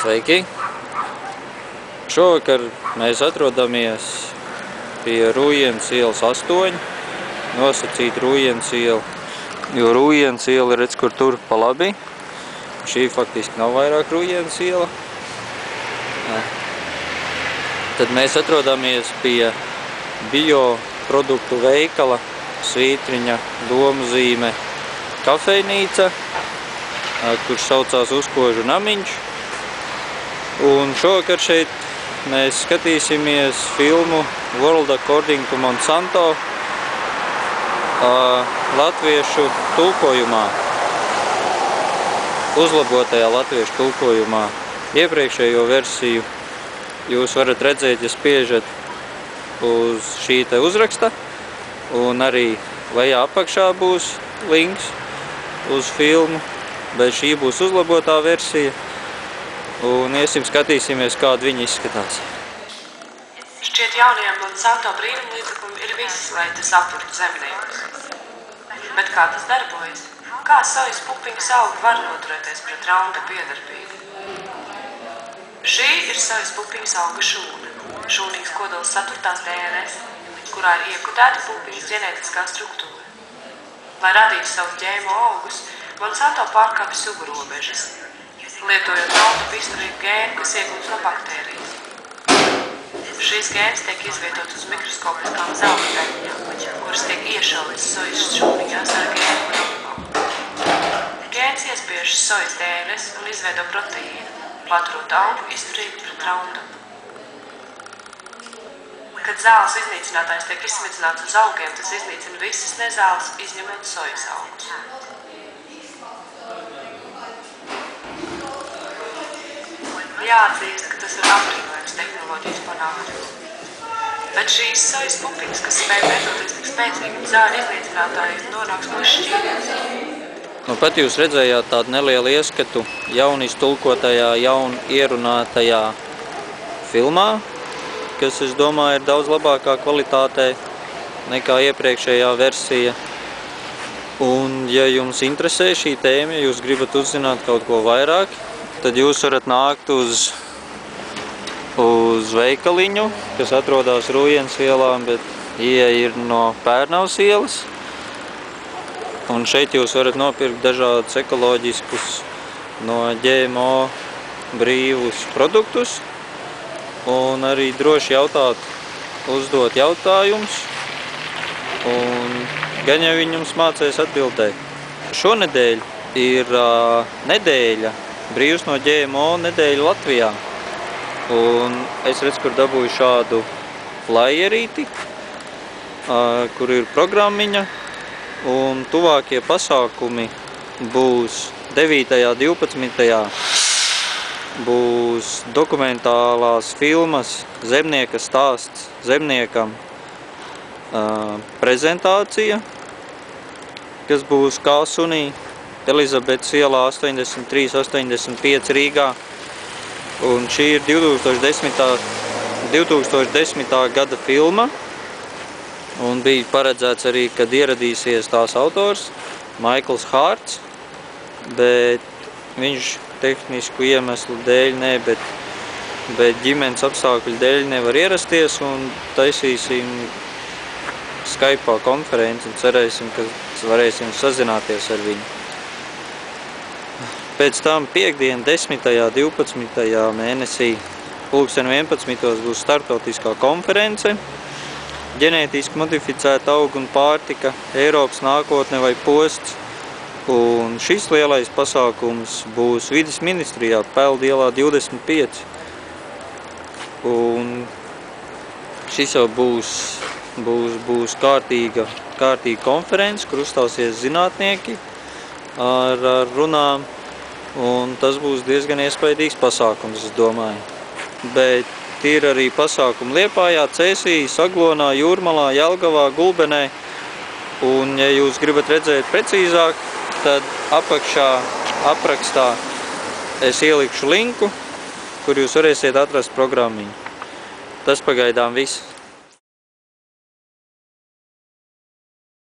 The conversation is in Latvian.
Sveiki! Šovakar mēs atrodamies pie Rūjienas ielas 8, nosacīt Rūjienas iela, jo Rūjienas iela redz, kur tur pa labi. Šī faktiski nav vairāk Rūjienas iela. Tad mēs atrodamies pie bioproduktu veikala Svītriņa domzīme kafejnīca, kurš saucās Uzkožu namiņš. Un šovakar šeit mēs skatīsimies filmu World According to Monsanto latviešu tulkojumā, uzlabotajā latviešu tulkojumā. Iepriekšējo versiju jūs varat redzēt, ja spiežat uz šī te uzraksta, un arī lejā apakšā būs links uz filmu, bet šī būs uzlabotā versija. Un iesim skatīsimies, kāda viņi izskatās. Šķiet jaunajam Monsanto brīnumlīdzeklim ir viss, lai tas apturtu zemniekus. Bet kā tas darbojas? Kā sojas pupiņas augi var noturēties pret Roundup iedarbību? Šī ir sojas pupiņas auga šūna. Šūnīgs kodols satur tās DNS, kurā ir iekudēta pupiņas ģenētiskā struktūra. Lai radītu savus ģēmo augus, Monsanto pārkāpj sugu robežas, lietojot Roundup izturīgu gēnu, kas iegūts no baktērijas. Šīs gēns tiek izvietots uz mikroskopiskām zelta daļiņām, kuras tiek iešaujas sojas šūniņās ar gēnu protokolu. Gēns iespiežas sojas DNS un izveido proteīnu, paturot augu izturīgu pret Roundup. Kad zāles iznīcinātājs tiek izsmidzināts uz augiem, tas iznīcina visas nezāles, izņemot sojas augus. Jāatzīst, ka tas ir apbrīnojams tehnoloģijas panākums. Bet šīs sojas pupiņas, kas spēj pretoties tik spēcīgam zāļu iznīcinātājiem, nonāks mūsu šķīrēs. Nu, pat jūs redzējāt tādu nelielu ieskatu jauni iztulkotajā, jauni ierunātajā filmā, kas, es domāju, ir daudz labākā kvalitātē nekā iepriekšējā versija. Un, ja jums interesē šī tēma, ja jūs gribat uzzināt kaut ko vairāk, tad jūs varat nākt uz veikaliņu, kas atrodas Rūjienas ielā, bet ieeja ir no Pērnavas ielas. Un šeit jūs varat nopirkt dažādus ekoloģiskus, no ģēmo brīvus produktus. Un arī droši uzdot jautājumus. Un gan jau viņi jums mācēs atbildēt. Šonedēļ ir nedēļa, brīvs no ģēmo nedēļa Latvijā. Un es redzu, kur dabūju šādu flyerīti, kur ir programmiņa. Un tuvākie pasākumi būs 9. 12. būs dokumentālās filmas Zemnieka stāsts zemniekam prezentācija, kas būs Kāsunī, Elizabetes ielā 83-85 Rīgā. Un šī ir 2010. Gada filma. Un bija paredzēts arī, kad ieradīsies tās autors, Maikls Hārts, bet viņš tehnisku iemeslu dēļ ne, bet ģimenes apstākļu dēļ nevar ierasties, un taisīsim Skype'ā konferenci un cerēsim, ka varēsim sazināties ar viņu. Pēc tam piekdien 10. 12. mēnesī 11. būs startautiskā konference ģenētiski modificēta augu un pārtika, Eiropas nākotne vai posts. Un šis lielais pasākums būs Vides ministrijā, Peldu ielā 25. Un šis jau būs kārtīga konference, kur uzstāsies zinātnieki ar runām. Un tas būs diezgan iespaidīgs pasākums, es domāju. Bet ir arī pasākumi Liepājā, Cēsī, Saglonā, Jūrmalā, Jelgavā, Gulbenē. Un, ja jūs gribat redzēt precīzāk, tad apakšā aprakstā es ielikšu linku, kur jūs varēsiet atrast programmiņu. Tas pagaidām viss.